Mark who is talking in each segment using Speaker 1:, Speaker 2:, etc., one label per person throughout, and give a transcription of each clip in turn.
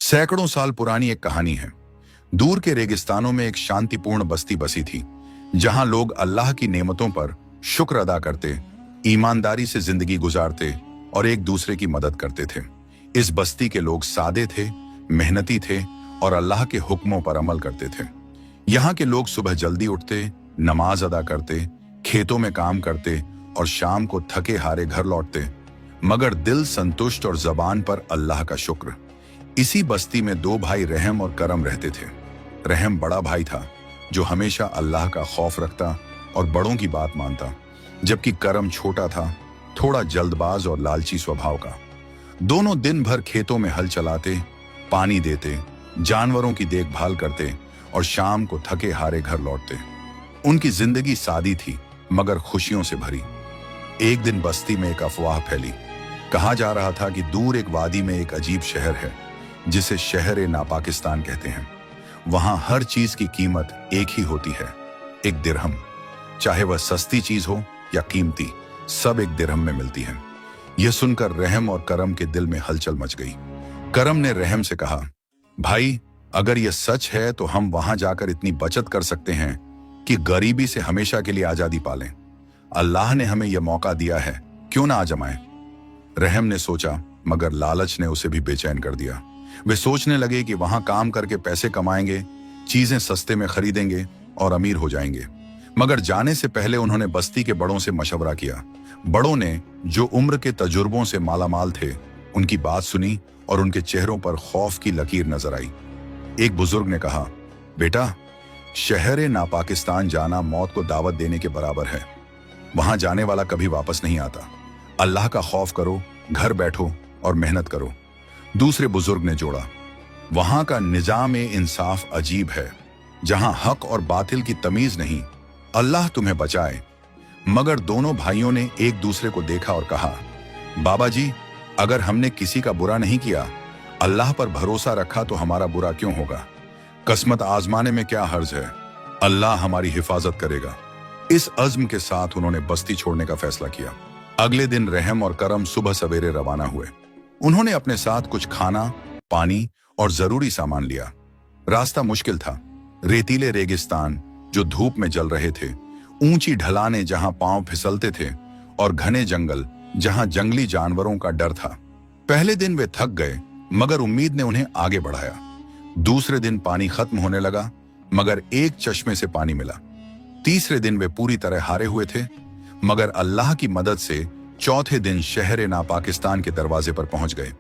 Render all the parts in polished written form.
Speaker 1: सैकड़ों साल पुरानी एक कहानी है। दूर के रेगिस्तानों में एक शांतिपूर्ण बस्ती बसी थी, जहां लोग अल्लाह की नेमतों पर शुक्र अदा करते, ईमानदारी से जिंदगी गुजारते और एक दूसरे की मदद करते थे। इस बस्ती के लोग सादे थे, मेहनती थे और अल्लाह के हुक्मों पर अमल करते थे। यहाँ के लोग सुबह जल्दी उठते, नमाज अदा करते, खेतों में काम करते और शाम को थके हारे घर लौटते, मगर दिल संतुष्ट और जबान पर अल्लाह का शुक्र। इसी बस्ती में दो भाई रहम और करम रहते थे। रहम बड़ा भाई था, जो हमेशा अल्लाह का खौफ रखता और बड़ों की बात मानता, जबकि करम छोटा था, थोड़ा जल्दबाज और लालची स्वभाव का। दोनों दिन भर खेतों में हल चलाते, पानी देते, जानवरों की देखभाल करते और शाम को थके हारे घर लौटते। उनकी जिंदगी सादी थी, मगर खुशियों से भरी। एक दिन बस्ती में एक अफवाह फैली। कहा जा रहा था कि दूर एक वादी में एक अजीब शहर है, जिसे शहर नापाकिस्तान कहते हैं। वहां हर चीज की कीमत एक ही होती है, एक दिरहम। चाहे वह सस्ती चीज हो या कीमती, सब एक दिरहम में मिलती है। यह सुनकर रहम और करम के दिल में हलचल मच गई। करम ने रहम से कहा, भाई, अगर यह सच है तो हम वहां जाकर इतनी बचत कर सकते हैं कि गरीबी से हमेशा के लिए आजादी पालें। अल्लाह ने हमें यह मौका दिया है, क्यों ना आजमाएं। रहम ने सोचा, मगर लालच ने उसे भी बेचैन कर दिया। वे सोचने लगे कि वहां काम करके पैसे कमाएंगे, चीजें सस्ते में खरीदेंगे और अमीर हो जाएंगे। मगर जाने से पहले उन्होंने बस्ती के बड़ों से मशवरा किया। बड़ों ने, जो उम्र के तजुर्बों से मालामाल थे, उनकी बात सुनी और उनके चेहरों पर खौफ की लकीर नजर आई। एक बुजुर्ग ने कहा, बेटा, शहर नापाकिस्तान जाना मौत को दावत देने के बराबर है। वहां जाने वाला कभी वापस नहीं आता। अल्लाह का खौफ करो, घर बैठो और मेहनत करो। दूसरे बुजुर्ग ने जोड़ा, वहां का निजाम इंसाफ अजीब है, जहां हक और बातिल की तमीज नहीं। अल्लाह तुम्हें बचाए। मगर दोनों भाइयों ने एक दूसरे को देखा और कहा, बाबा जी, अगर हमने किसी का बुरा नहीं किया, अल्लाह पर भरोसा रखा, तो हमारा बुरा क्यों होगा। किस्मत आजमाने में क्या हर्ज है, अल्लाह हमारी हिफाजत करेगा। इस अज़्म के साथ उन्होंने बस्ती छोड़ने का फैसला किया। अगले दिन रहम और करम सुबह सवेरे रवाना हुए। उन्होंने अपने साथ कुछ खाना, पानी और जरूरी सामान लिया। रास्ता मुश्किल था। रेतीले रेगिस्तान जो धूप में जल रहे थे, ऊंची ढलानें जहां पांव फिसलते थे और घने जंगल जहां जंगली जानवरों का डर था। पहले दिन वे थक गए, मगर उम्मीद ने उन्हें आगे बढ़ाया। दूसरे दिन पानी खत्म होने लगा, मगर एक चश्मे से पानी मिला। तीसरे दिन वे पूरी तरह हारे हुए थे, मगर अल्लाह की मदद से चौथे दिन शहर नापाकिस्तान के दरवाजे पर पहुंच गए।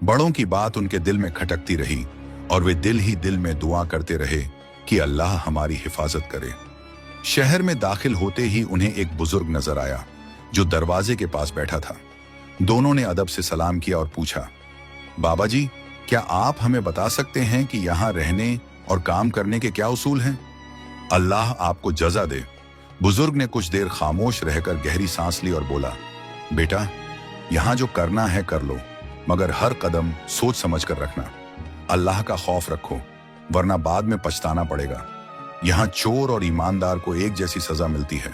Speaker 1: बड़ों की बात उनके दिल में खटकती रही और वे दिल ही दिल में दुआ करते रहे कि अल्लाह हमारी हिफाजत करे। शहर में दाखिल होते ही उन्हें एक बुजुर्ग नजर आया, जो दरवाजे के पास बैठा था। दोनों ने अदब से सलाम किया और पूछा, बाबा जी, क्या आप हमें बता सकते हैं कि यहाँ रहने और काम करने के क्या उसूल हैं? अल्लाह आपको जज़ा दे। बुजुर्ग ने कुछ देर खामोश रहकर गहरी सांस ली और बोला, बेटा, यहाँ जो करना है कर लो, मगर हर कदम सोच समझ कर रखना। अल्लाह का खौफ रखो, वरना बाद में पछताना पड़ेगा। यहाँ चोर और ईमानदार को एक जैसी सजा मिलती है,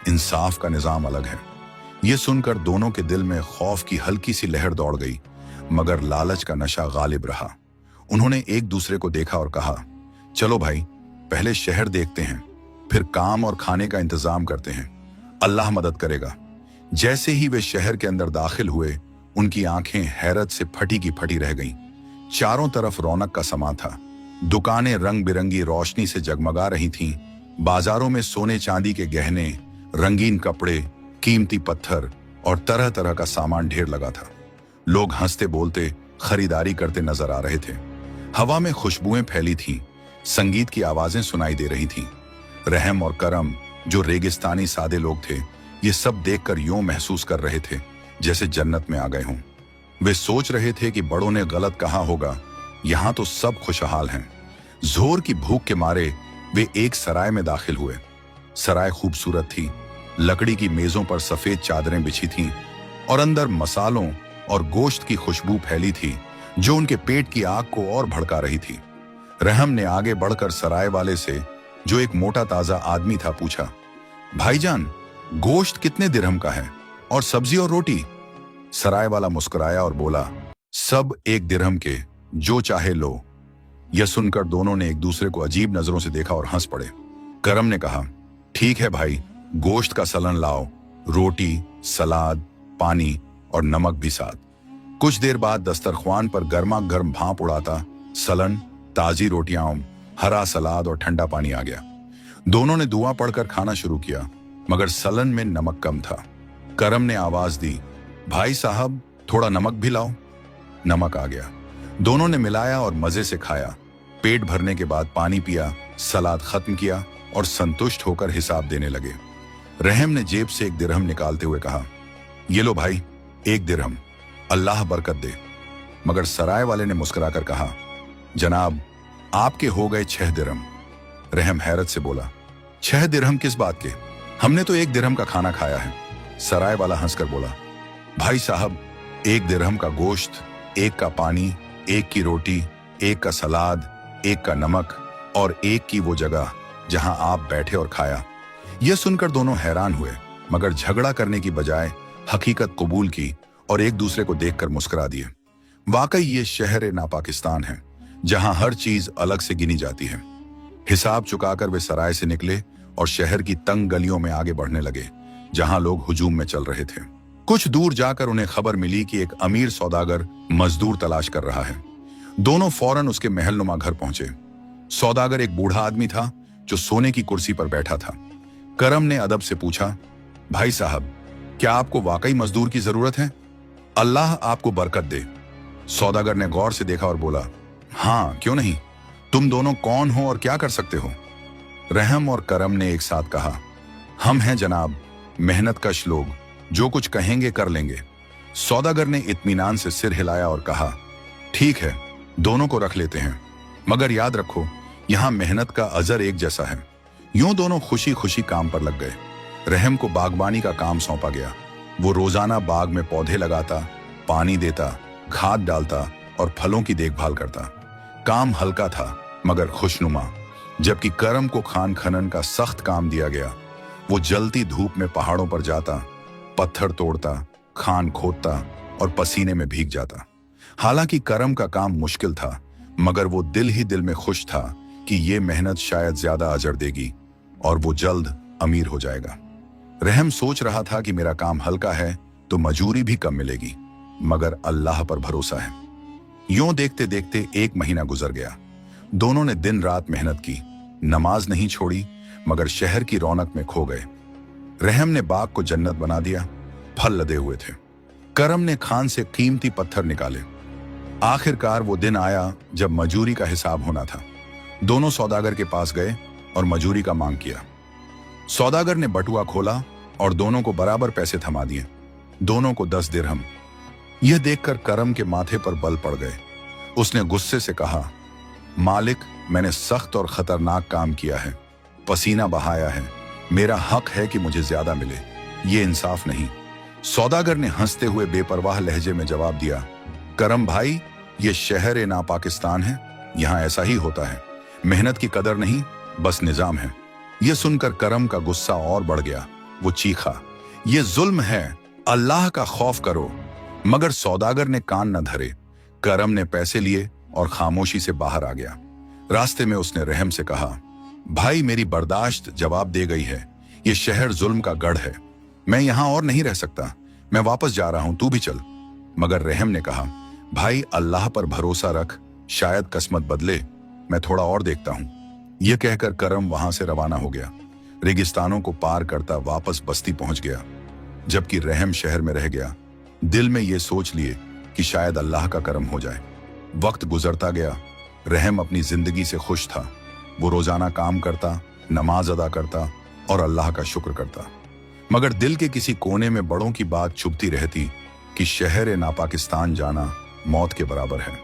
Speaker 1: इंसाफ का निजाम अलग है। ये सुनकर दोनों के दिल में खौफ की हल्की सी लहर दौड़ गई, मगर लालच का नशा गालिब रहा। उन्होंने एक दूसरे को देखा और कहा, चलो भाई, पहले शहर देखते हैं, फिर काम और खाने का इंतजाम करते हैं। अल्लाह मदद करेगा। जैसे ही वे शहर के अंदर दाखिल हुए, उनकी आंखें हैरत से फटी की फटी रह गईं। चारों तरफ रौनक का समा था। दुकानें रंग बिरंगी रोशनी से जगमगा रही थीं। बाजारों में सोने चांदी के गहने, रंगीन कपड़े, कीमती पत्थर और तरह तरह का सामान ढेर लगा था। लोग हंसते बोलते खरीदारी करते नजर आ रहे थे। हवा में खुशबुएं फैली थीं, संगीत की आवाजें सुनाई दे रही थीं। रहम और करम, जो रेगिस्तानी सादे लोग थे, ये सब देखकर यूं महसूस कर रहे थे जैसे जन्नत में आ गए हों। वे सोच रहे थे कि बड़ों ने गलत कहा होगा, यहाँ तो सब खुशहाल हैं। जोर की भूख के मारे वे एक सराय में दाखिल हुए। सराय खूबसूरत थी। लकड़ी की मेजों पर सफेद चादरें बिछी थीं और अंदर मसालों और गोश्त की खुशबू फैली थी, जो उनके पेट की आग को और भड़का रही थी। रहम ने आगे बढ़कर सराय वाले से, जो एक मोटा ताजा आदमी था, पूछा, भाईजान, गोश्त कितने दिरहम का है और सब्जी और रोटी? सराय वाला मुस्कुराया और बोला, सब 1 दिरहम के, जो चाहे लो। यह सुनकर दोनों ने एक दूसरे को अजीब नजरों से देखा और हंस पड़े। करम ने कहा, ठीक है भाई, गोश्त का सलन लाओ, रोटी, सलाद, पानी और नमक भी साथ। कुछ देर बाद दस्तरख्वान पर गर्मा गर्म भाप उड़ाता सलन, ताजी रोटियां, हरा सलाद और ठंडा पानी आ गया। दोनों ने दुआ पढ़कर खाना शुरू किया, मगर सलन में नमक कम था। करम ने आवाज दी, भाई साहब थोड़ा नमक भी लाओ। नमक आ गया। दोनों ने मिलाया और मजे से खाया। पेट भरने के बाद पानी पिया, सलाद खत्म किया और संतुष्ट होकर हिसाब देने लगे। रहम ने जेब से 1 दिरहम निकालते हुए कहा, ये लो भाई, 1 दिरहम, अल्लाह बरकत दे। मगर सराय वाले ने मुस्कुराकर कहा, जनाब आपके हो गए 6 दिरहम। रहम हैरत से बोला, 6 दिरहम किस बात के? हमने तो 1 दिरहम का खाना खाया है। सराय वाला हंसकर बोला, भाई साहब 1 दिरहम का गोश्त, 1 का पानी, 1 की रोटी, 1 का सलाद, 1 का नमक और 1 की वो जगह जहां आप बैठे और खाया। यह सुनकर दोनों हैरान हुए, मगर झगड़ा करने की बजाय हकीकत कबूल की और एक दूसरे को देखकर मुस्कुरा दिए। वाकई ये शहर नापाकिस्तान है, जहां हर चीज अलग से गिनी जाती है। हिसाब चुकाकर वे सराय से निकले और शहर की तंग गलियों में आगे बढ़ने लगे, जहां लोग हुजूम में चल रहे थे। कुछ दूर जाकर उन्हें खबर मिली कि एक अमीर सौदागर मजदूर तलाश कर रहा है। दोनों फौरन उसके महलनुमा घर पहुंचे। सौदागर एक बूढ़ा आदमी था जो सोने की कुर्सी पर बैठा था। करम ने अदब से पूछा, भाई साहब क्या आपको वाकई मजदूर की जरूरत है? अल्लाह आपको बरकत दे। सौदागर ने गौर से देखा और बोला, हाँ क्यों नहीं, तुम दोनों कौन हो और क्या कर सकते हो? रहम और करम ने एक साथ कहा, हम हैं जनाब, मेहनत कश लोग, जो कुछ कहेंगे कर लेंगे। सौदागर ने इत्मीनान से सिर हिलाया और कहा, ठीक है, दोनों को रख लेते हैं, मगर याद रखो यहां मेहनत का अजर एक जैसा है। यूं दोनों खुशी खुशी काम पर लग गए। रहम को बागबानी का काम सौंपा गया। वो रोजाना बाग में पौधे लगाता, पानी देता, खाद डालता और फलों की देखभाल करता। काम हल्का था मगर खुशनुमा। जबकि करम को खान खनन का सख्त काम दिया गया। वो जलती धूप में पहाड़ों पर जाता, पत्थर तोड़ता, खान खोदता और पसीने में भीग जाता। हालांकि करम का काम मुश्किल था, मगर वो दिल ही दिल में खुश था कि ये मेहनत शायद ज्यादा अजर देगी और वो जल्द अमीर हो जाएगा। रहम सोच रहा था कि मेरा काम हल्का है तो मजूरी भी कम मिलेगी, मगर अल्लाह पर भरोसा है। यूं देखते देखते 1 महीना गुजर गया। दोनों ने दिन रात मेहनत की, नमाज नहीं छोड़ी, मगर शहर की रौनक में खो गए। रहम ने बाग को जन्नत बना दिया, फल लदे हुए थे। करम ने खान से कीमती पत्थर निकाले। आखिरकार वो दिन आया जब मजूरी का हिसाब होना था। दोनों सौदागर के पास गए और मजूरी का मांग किया। सौदागर ने बटुआ खोला और दोनों को बराबर पैसे थमा दिए। दोनों को 10 दिरहम। यह देखकर करम के माथे पर बल पड़ गए। उसने गुस्से से कहा, मालिक मैंने सख्त और खतरनाक काम किया है, पसीना बहाया है, मेरा हक है कि मुझे ज्यादा मिले, ये इंसाफ नहीं। सौदागर ने हंसते हुए बेपरवाह लहजे में जवाब दिया, करम भाई ये शहर नापाकिस्तान है, यहाँ ऐसा ही होता है, मेहनत की कदर नहीं बस निजाम है। यह सुनकर करम का गुस्सा और बढ़ गया। वो चीखा, ये जुल्म है, अल्लाह का खौफ करो। मगर सौदागर ने कान न धरे। करम ने पैसे लिए और खामोशी से बाहर आ गया। रास्ते में उसने रहम से कहा, भाई मेरी बर्दाश्त जवाब दे गई है, ये शहर जुल्म का गढ़ है, मैं यहां और नहीं रह सकता, मैं वापस जा रहा हूं, तू भी चल। मगर रहम ने कहा, भाई अल्लाह पर भरोसा रख, शायद किस्मत बदले, मैं थोड़ा और देखता हूं। यह कहकर करम वहां से रवाना हो गया। रेगिस्तानों को पार करता वापस बस्ती पहुंच गया। जबकि रहम शहर में रह गया, दिल में यह सोच लिए कि शायद अल्लाह का करम हो जाए। वक्त गुजरता गया। रहम अपनी जिंदगी से खुश था। वो रोजाना काम करता, नमाज अदा करता और अल्लाह का शुक्र करता। मगर दिल के किसी कोने में बड़ों की बात चुभती रहती कि शहर नापाकिस्तान जाना मौत के बराबर है।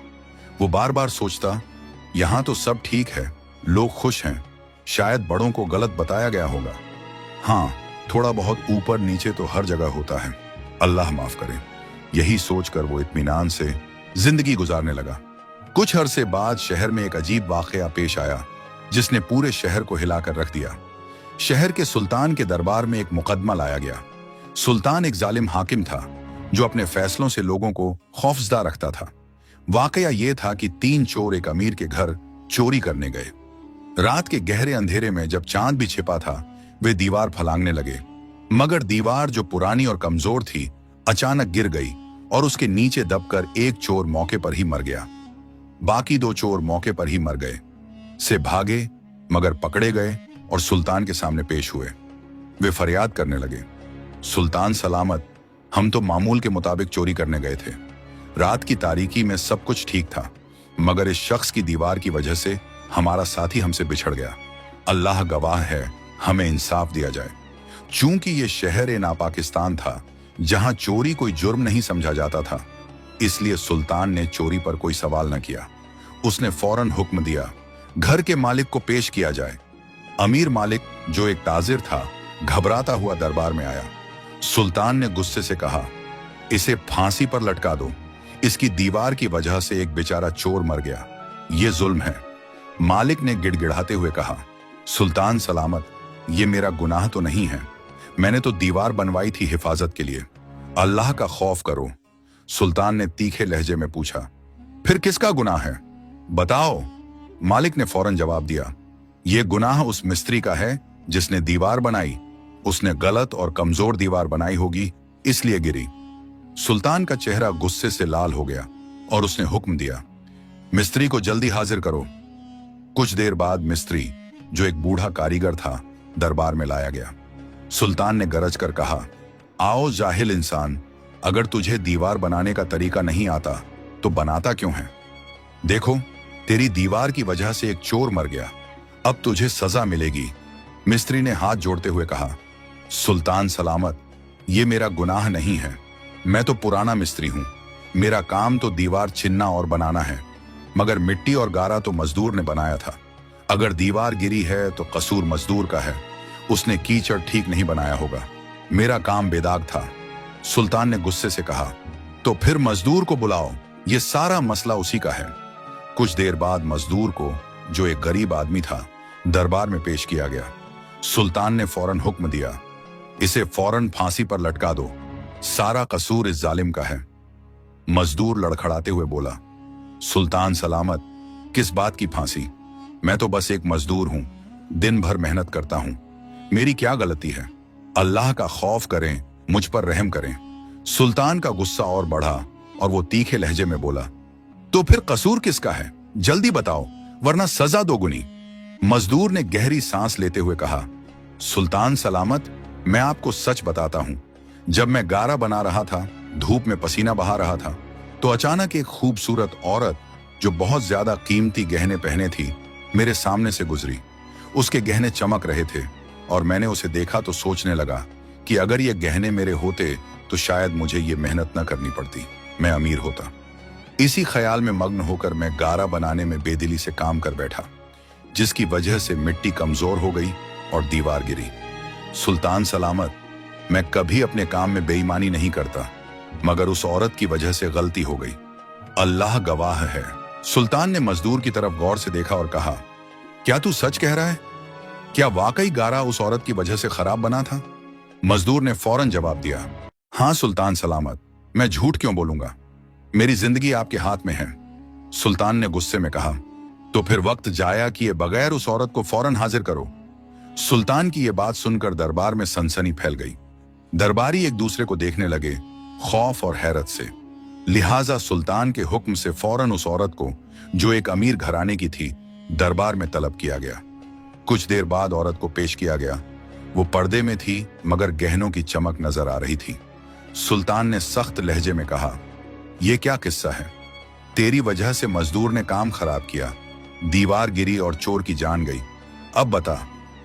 Speaker 1: वो बार बार सोचता, यहां तो सब ठीक है, लोग खुश हैं, शायद बड़ों को गलत बताया गया होगा। हाँ, थोड़ा बहुत ऊपर नीचे तो हर जगह होता है, अल्लाह माफ करे। यही सोचकर वो इत्मीनान से जिंदगी गुजारने लगा। कुछ अरसे बाद शहर में एक अजीब वाकया पेश आया जिसने पूरे शहर को हिलाकर रख दिया। शहर के सुल्तान के दरबार में एक मुकदमा लाया गया। सुल्तान एक जालिम हाकिम था जो अपने फैसलों से लोगों को खौफजदा रखता था। वाकया ये था कि 3 चोर एक अमीर के घर चोरी करने गए। रात के गहरे अंधेरे में जब चांद भी छिपा था, वे दीवार फलांगने लगे, मगर दीवार जो पुरानी और कमजोर थी अचानक गिर गई और उसके नीचे दबकर एक चोर मौके पर ही मर गया। बाकी 2 चोर मौके पर ही मर गए से भागे, मगर पकड़े गए और सुल्तान के सामने पेश हुए। वे फरियाद करने लगे, सुल्तान सलामत, हम तो मामूल के मुताबिक चोरी करने गए थे। रात की तारीकी में सब कुछ ठीक था, मगर इस शख्स की दीवार की वजह से हमारा साथी हमसे बिछड़ गया। अल्लाह गवाह है, हमें इंसाफ दिया जाए। चूंकि ये शहर नापाकिस्तान था जहां चोरी कोई जुर्म नहीं समझा जाता था, इसलिए सुल्तान ने चोरी पर कोई सवाल न किया। उसने फौरन हुक्म दिया, घर के मालिक को पेश किया जाए। अमीर मालिक, जो एक ताजिर था, घबराता हुआ दरबार में आया। सुल्तान ने गुस्से से कहा, इसे फांसी पर लटका दो। इसकी दीवार की वजह से एक बेचारा चोर मर गया, ये जुल्म है। मालिक ने गिड़गिड़ाते हुए कहा, सुल्तान सलामत, ये मेरा गुनाह तो नहीं है। मैंने तो दीवार बनवाई थी हिफाजत के लिए। अल्लाह का खौफ करो। सुल्तान ने तीखे लहजे में पूछा, फिर किसका गुनाह है, बताओ। मालिक ने फौरन जवाब दिया, यह गुनाह उस मिस्त्री का है जिसने दीवार बनाई। उसने गलत और कमजोर दीवार बनाई होगी, इसलिए गिरी। सुल्तान का चेहरा गुस्से से लाल हो गया और उसने हुक्म दिया, मिस्त्री को जल्दी हाजिर करो। कुछ देर बाद मिस्त्री, जो एक बूढ़ा कारीगर था, दरबार में लाया गया। सुल्तान ने गरज कर कहा, आओ जाहिल इंसान, अगर तुझे दीवार बनाने का तरीका नहीं आता तो बनाता क्यों है? देखो, तेरी दीवार की वजह से एक चोर मर गया, अब तुझे सजा मिलेगी। मिस्त्री ने हाथ जोड़ते हुए कहा, सुल्तान सलामत, ये मेरा गुनाह नहीं है। मैं तो पुराना मिस्त्री हूं, मेरा काम तो दीवार चिन्ना और बनाना है, मगर मिट्टी और गारा तो मजदूर ने बनाया था। अगर दीवार गिरी है तो कसूर मजदूर का है, उसने कीचड़ ठीक नहीं बनाया होगा। मेरा काम बेदाग था। सुल्तान ने गुस्से से कहा, तो फिर मजदूर को बुलाओ, ये सारा मसला उसी का है। कुछ देर बाद मजदूर को, जो एक गरीब आदमी था, दरबार में पेश किया गया। सुल्तान ने फौरन हुक्म दिया, इसे फौरन फांसी पर लटका दो, सारा कसूर इस जालिम का है। मजदूर लड़खड़ाते हुए बोला, सुल्तान सलामत, किस बात की फांसी? मैं तो बस एक मजदूर हूं, दिन भर मेहनत करता हूं, मेरी क्या गलती है? अल्लाह का खौफ करें, मुझ पर रहम करें। सुल्तान का गुस्सा और बढ़ा और वो तीखे लहजे में बोला, तो फिर कसूर किसका है? जल्दी बताओ, वरना सजा दोगुनी। मजदूर ने गहरी सांस लेते हुए कहा, सुल्तान सलामत, मैं आपको सच बताता हूं। जब मैं गारा बना रहा था, धूप में पसीना बहा रहा था, तो अचानक एक खूबसूरत औरत, जो बहुत ज्यादा कीमती गहने पहने थी, मेरे सामने से गुजरी। उसके गहने चमक रहे थे और मैंने उसे देखा तो सोचने लगा कि अगर ये गहने मेरे होते तो शायद मुझे ये मेहनत न करनी पड़ती, मैं अमीर होता। इसी ख्याल में मग्न होकर मैं गारा बनाने में बेदिली से काम कर बैठा, जिसकी वजह से मिट्टी कमजोर हो गई और दीवार गिरी। सुल्तान सलामत, मैं कभी अपने काम में बेईमानी नहीं करता, मगर उस औरत की वजह से गलती हो गई। अल्लाह गवाह है। सुल्तान ने मजदूर की तरफ गौर से देखा और कहा, क्या तू सच कह रहा है? क्या वाकई गारा उस औरत की वजह से खराब बना था? मजदूर ने फौरन जवाब दिया, हाँ सुल्तान सलामत, मैं झूठ क्यों बोलूंगा? मेरी जिंदगी आपके हाथ में है। सुल्तान ने गुस्से में कहा, तो फिर वक्त जाया किए बगैर उस औरत को फौरन हाजिर करो। सुल्तान की यह बात सुनकर दरबार में सनसनी फैल गई। दरबारी एक दूसरे को देखने लगे, खौफ और हैरत से। लिहाजा सुल्तान के हुक्म से फौरन उस औरत को, जो एक अमीर घराने की थी, दरबार में तलब किया गया। कुछ देर बाद औरत को पेश किया गया। वो पर्दे में थी, मगर गहनों की चमक नजर आ रही थी। सुल्तान ने सख्त लहजे में कहा, यह क्या किस्सा है? तेरी वजह से मजदूर ने काम खराब किया, दीवार गिरी और चोर की जान गई। अब बता,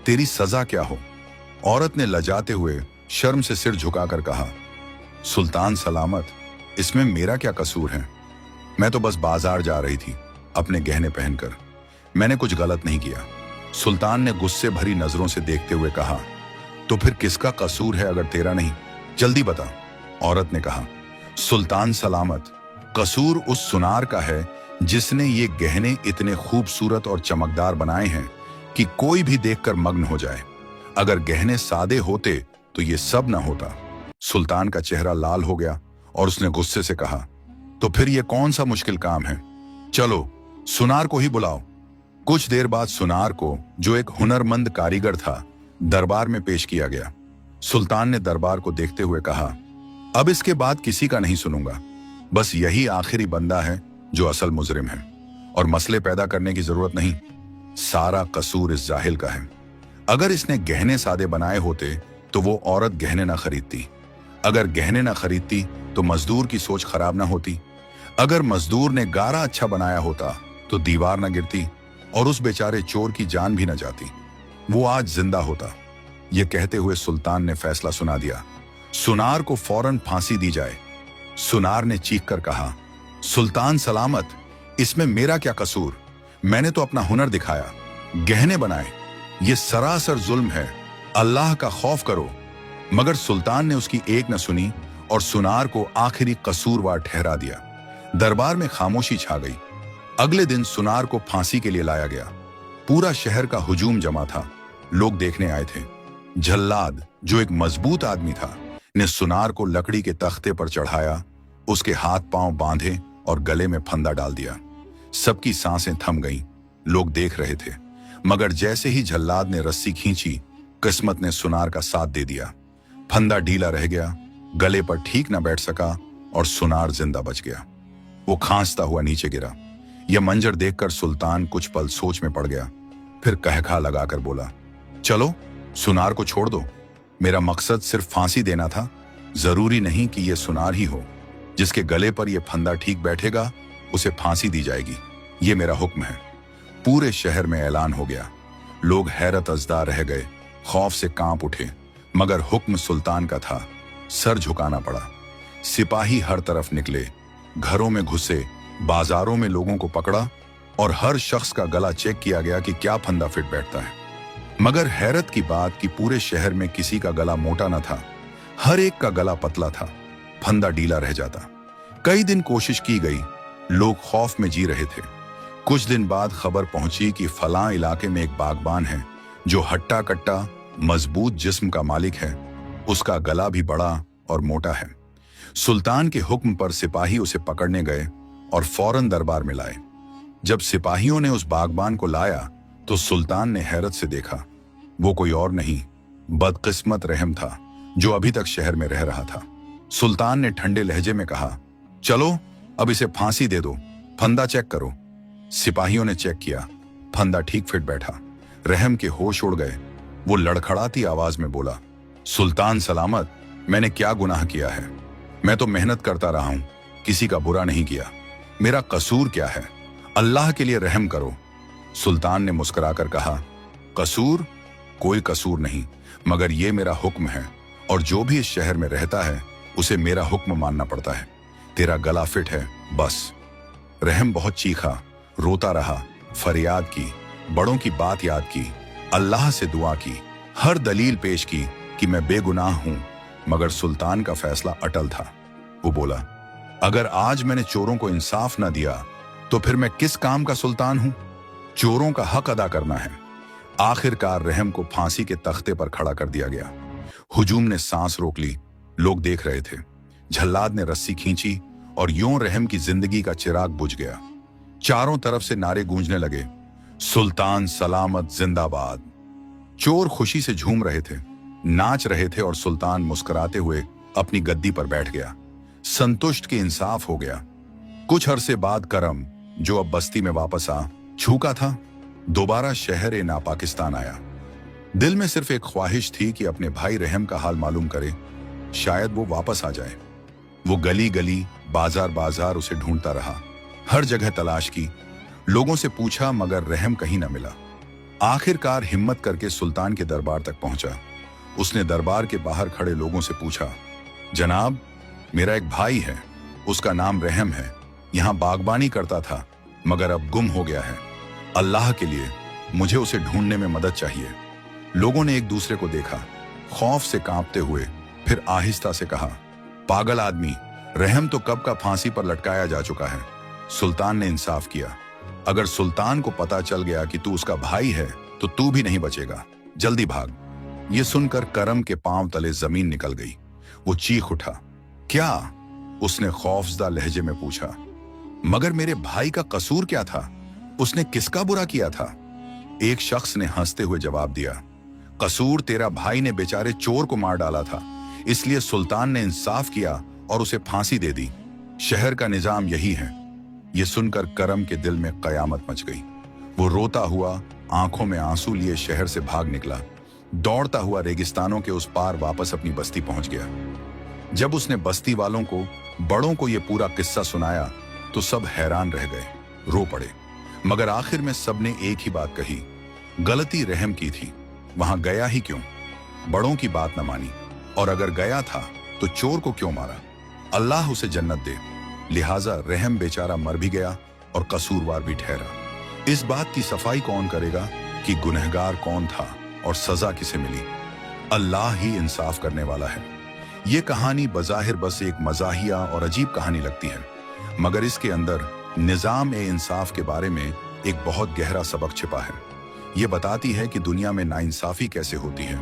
Speaker 1: तेरी सजा क्या हो? औरत ने लजाते हुए शर्म से सिर झुकाकर कहा, सुल्तान सलामत, इसमें मेरा क्या कसूर है? मैं तो बस बाजार जा रही थी अपने गहने पहनकर, मैंने कुछ गलत नहीं किया। सुल्तान ने गुस्से भरी नजरों से देखते हुए कहा, तो फिर किसका कसूर है अगर तेरा नहीं? जल्दी बता। औरत ने कहा, सुल्तान सलामत, कसूर उस सुनार का है जिसने ये गहने इतने खूबसूरत और चमकदार बनाए हैं कि कोई भी देखकर मग्न हो जाए। अगर गहने सादे होते तो ये सब न होता। सुल्तान का चेहरा लाल हो गया और उसने गुस्से से कहा, तो फिर ये कौन सा मुश्किल काम है? चलो सुनार को ही बुलाओ। कुछ देर बाद सुनार को, जो एक हुनरमंद कारीगर था, दरबार में पेश किया गया। सुल्तान ने दरबार को देखते हुए कहा, अब इसके बाद किसी का नहीं सुनूंगा। बस यही आखिरी बंदा है जो असल मुजरिम है, और मसले पैदा करने की जरूरत नहीं। सारा कसूर इस जाहिल का है। अगर इसने गहने सादे बनाए होते तो वो औरत गहने ना खरीदती। अगर गहने ना खरीदती तो मजदूर की सोच खराब ना होती। अगर मजदूर ने गारा अच्छा बनाया होता तो दीवार ना गिरती और उस बेचारे चोर की जान भी ना जाती। वो आज जिंदा होता। ये कहते हुए सुल्तान ने फैसला सुना दिया, सुनार को फौरन फांसी दी जाए। सुनार ने चीख कर कहा, सुल्तान सलामत, इसमें मेरा क्या कसूर? मैंने तो अपना हुनर दिखाया, गहने बनाए। ये सरासर जुल्म है, अल्लाह का खौफ करो। मगर सुल्तान ने उसकी एक न सुनी और सुनार को आखिरी कसूरवार ठहरा दिया। दरबार में खामोशी छा गई। अगले दिन सुनार को फांसी के लिए लाया गया। पूरा शहर का हुजूम जमा था, लोग देखने आए थे। जल्लाद, जो एक मजबूत आदमी था, ने सुनार को लकड़ी के तख्ते पर चढ़ाया, उसके हाथ पांव बांधे और गले में फंदा डाल दिया। सबकी सांसें थम गईं। लोग देख रहे थे, मगर जैसे ही जल्लाद ने रस्सी खींची, किस्मत ने सुनार का साथ दे दिया। फंदा ढीला रह गया, गले पर ठीक न बैठ सका और सुनार जिंदा बच गया। वो खांसता हुआ नीचे गिरा। यह मंजर देखकर सुल्तान कुछ पल सोच में पड़ गया, फिर कहखा लगाकर बोला, चलो सुनार को छोड़ दो। मेरा मकसद सिर्फ फांसी देना था। जरूरी नहीं कि यह सुनार ही हो। जिसके गले पर यह फंदा ठीक बैठेगा उसे फांसी दी जाएगी। ये मेरा हुक्म है। पूरे शहर में ऐलान हो गया। लोग हैरत अज़दा रह गए, खौफ से कांप उठे। मगर हुक्म सुल्तान का था, सर झुकाना पड़ा। सिपाही हर तरफ निकले, घरों में घुसे, बाजारों में लोगों को पकड़ा और हर शख्स का गला चेक किया गया कि क्या फंदा फिट बैठता है। मगर हैरत की बात कि पूरे शहर में किसी का गला मोटा न था, हर एक का गला पतला था। फंदा ढीला रह जाता। कई दिन कोशिश की गई, लोग खौफ में जी रहे थे। कुछ दिन बाद खबर पहुंची कि फलां इलाके में एक बागबान है जो हट्टा कट्टा मजबूत जिस्म का मालिक है। उसका गला भी बड़ा और मोटा है। सुल्तान के हुक्म पर सिपाही उसे पकड़ने गए और फौरन दरबार में लाए। जब सिपाहियों ने उस बागबान को लाया तो सुल्तान ने हैरत से देखा। वो कोई और नहीं, बदकिस्मत रहम था, जो अभी तक शहर में रह रहा था। सुल्तान ने ठंडे लहजे में कहा, चलो अब इसे फांसी दे दो, फंदा चेक करो। सिपाहियों ने चेक किया, फंदा ठीक फिट बैठा। रहम के होश उड़ गए। वो लड़खड़ाती आवाज में बोला, सुल्तान सलामत, मैंने क्या गुनाह किया है? मैं तो मेहनत करता रहा हूं, किसी का बुरा नहीं किया। मेरा कसूर क्या है? अल्लाह के लिए रहम करो। सुल्तान ने मुस्कुराकर कहा, कसूर? कोई कसूर नहीं, मगर ये मेरा हुक्म है और जो भी इस शहर में रहता है उसे मेरा हुक्म मानना पड़ता है। तेरा गला फिट है, बस। रहम बहुत चीखा, रोता रहा, फरियाद की, बड़ों की बात याद की, अल्लाह से दुआ की, हर दलील पेश की कि मैं बेगुनाह हूं। मगर सुल्तान का फैसला अटल था। वो बोला, अगर आज मैंने चोरों को इंसाफ न दिया तो फिर मैं किस काम का सुल्तान हूं? चोरों का हक अदा करना है। आखिरकार रहम को फांसी के तख्ते पर खड़ा कर दिया गया। हुजूम ने सांस रोक ली। लोग देख रहे थे। जल्लाद ने रस्सी खींची और यूं रहम की जिंदगी का चिराग बुझ गया। चारों तरफ से नारे गूंजने लगे, सुल्तान सलामत जिंदाबाद। चोर खुशी से झूम रहे थे, नाच रहे थे और सुल्तान मुस्कुराते हुए अपनी गद्दी पर बैठ गया। संतुष्ट कि इंसाफ हो गया। कुछ अरसे बाद करम, जो अब बस्ती में वापस आ चूका था, दोबारा शहर ए नापाकिस्तान आया। दिल में सिर्फ एक ख्वाहिश थी कि अपने भाई रहम का हाल मालूम करे, शायद वो वापस आ जाए। वो गली गली, बाजार बाजार उसे ढूंढता रहा, हर जगह तलाश की, लोगों से पूछा, मगर रहम कहीं न मिला। आखिरकार हिम्मत करके सुल्तान के दरबार तक पहुंचा। उसने दरबार के बाहर खड़े लोगों से पूछा, जनाब, मेरा एक भाई है, उसका नाम रहम है, यहां बागबानी करता था मगर अब गुम हो गया है। अल्लाह के लिए मुझे उसे ढूंढने में मदद चाहिए। लोगों ने एक दूसरे को देखा, खौफ से कांपते हुए, फिर आहिस्ता से कहा, पागल आदमी, रहम तो कब का फांसी पर लटकाया जा चुका है। सुल्तान ने इंसाफ किया, अगर सुल्तान को पता चल गया कि तू उसका भाई है तो तू भी नहीं बचेगा, जल्दी भाग। ये सुनकर करम के पांव तले जमीन निकल गई। वो चीख उठा, क्या? उसने खौफजदा लहजे में पूछा। मगर मेरे भाई का कसूर क्या था? उसने किसका बुरा किया था? एक शख्स ने हंसते हुए जवाब दिया, कसूर तेरा भाई ने बेचारे चोर को मार डाला था, इसलिए सुल्तान ने इंसाफ किया और उसे फांसी दे दी। शहर का निजाम यही है। यह सुनकर करम के दिल में कयामत मच गई। वो रोता हुआ, आंखों में आंसू लिए शहर से भाग निकला। दौड़ता हुआ रेगिस्तानों के उस पार वापस अपनी बस्ती पहुंच गया। जब उसने बस्ती वालों को, बड़ों को यह पूरा किस्सा सुनाया तो सब हैरान रह गए, रो पड़े। मगर आखिर में सबने एक ही बात कही, गलती रहम की थी, वहां गया ही क्यों? बड़ों की बात न मानी, और अगर गया था तो चोर को क्यों मारा? अल्लाह उसे जन्नत दे, लिहाजा रहम बेचारा मर भी गया और कसूरवार भी ठहरा। इस बात की सफाई कौन करेगा कि गुनहगार कौन था और सजा किसे मिली? अल्लाह ही इंसाफ करने वाला है। ये कहानी बज़ाहिर बस एक मज़ाहिया और अजीब कहानी लगती है, मगर इसके अंदर निजाम ए इंसाफ के बारे में एक बहुत गहरा सबक छिपा है। ये बताती है कि दुनिया में नाइंसाफी कैसे होती है,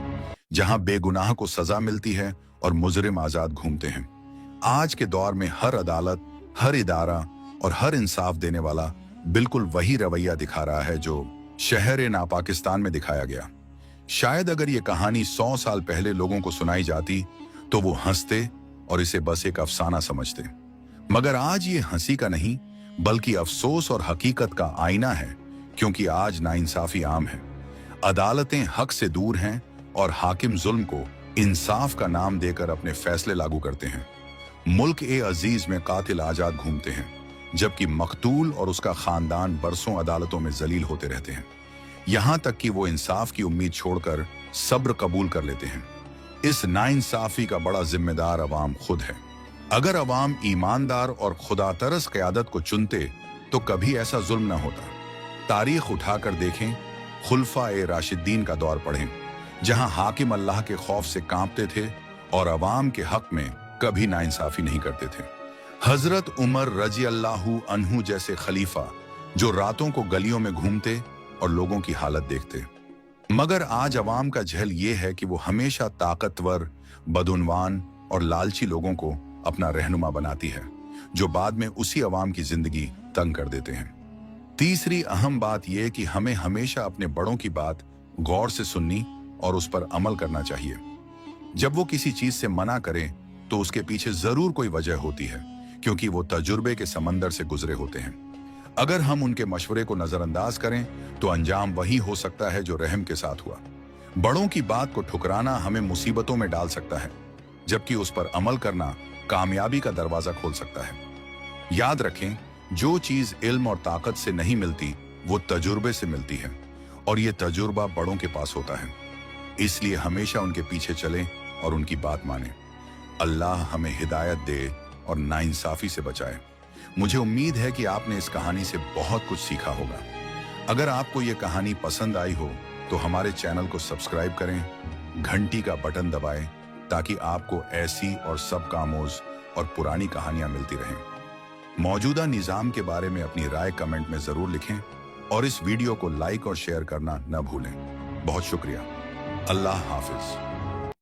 Speaker 1: जहां बेगुनाह को सजा मिलती है और मुजरिम आजाद घूमते हैं। आज के दौर में हर अदालत, हर इदारा और हर इंसाफ देने वाला बिल्कुल वही रवैया दिखा रहा है जो शहर नापाकिस्तान में दिखाया गया। शायद अगर ये कहानी 100 साल पहले लोगों को सुनाई जाती तो वो हंसते और इसे बस एक अफसाना समझते। मगर आज ये हंसी का नहीं बल्कि अफसोस और हकीकत का आईना है, क्योंकि आज नाइंसाफी आम है। अदालतें हक से दूर हैं और हाकिम जुल्म को इंसाफ का नाम देकर अपने फैसले लागू करते हैं। मुल्क ए अजीज में कातिल आजाद घूमते हैं, जबकि मकतूल और उसका खानदान बरसों अदालतों में जलील होते रहते हैं। यहां तक कि वो इंसाफ की उम्मीद छोड़कर सब्र कबूल कर लेते हैं। इस नाइंसाफी का बड़ा जिम्मेदार अवाम खुद है। अगर अवाम ईमानदार और खुदा तरस क़यादत को चुनते तो कभी ऐसा जुल्म न होता। तारीख उठाकर देखें, खुलफा ए राशिदीन का दौर पढ़ें, जहां हाकिम अल्लाह के खौफ से कांपते थे और अवाम के हक में कभी नाइंसाफी नहीं करते थे। हजरत उमर रजी अल्लाहु अन्हु जैसे खलीफा जो रातों को गलियों में घूमते और लोगों की हालत देखते। मगर आज अवाम का झेल ये है कि वो हमेशा ताकतवर, बदउनवान और लालची लोगों को अपना रहनुमा बनाती है, जो बाद में उसी अवाम की जिंदगी तंग कर देते हैं। तीसरी अहम बात यह कि हमें हमेशा अपने बड़ों की बात गौर से सुननी और उस पर अमल करना चाहिए। जब वो किसी चीज से मना करें तो उसके पीछे जरूर कोई वजह होती है, क्योंकि वो तजुर्बे के समंदर से गुजरे होते हैं। अगर हम उनके मशवरे को नजरअंदाज करें तो अंजाम वही हो सकता है जो रहम के साथ हुआ। बड़ों की बात को ठुकराना हमें मुसीबतों में डाल सकता है, जबकि उस पर अमल करना कामयाबी का दरवाजा खोल सकता है। याद रखें, जो चीज इल्म और ताकत से नहीं मिलती वो तजुर्बे से मिलती है, और ये तजुर्बा बड़ों के पास होता है। इसलिए हमेशा उनके पीछे चलें और उनकी बात मानें। अल्लाह हमें हिदायत दे और नाइंसाफी से बचाए। मुझे उम्मीद है कि आपने इस कहानी से बहुत कुछ सीखा होगा। अगर आपको ये कहानी पसंद आई हो तो हमारे चैनल को सब्सक्राइब करें, घंटी का बटन दबाएं, ताकि आपको ऐसी और सब कामोज और पुरानी कहानियां मिलती रहें। मौजूदा निज़ाम के बारे में अपनी राय कमेंट में जरूर लिखें और इस वीडियो को लाइक और शेयर करना न भूलें। बहुत शुक्रिया। अल्लाह हाफिज।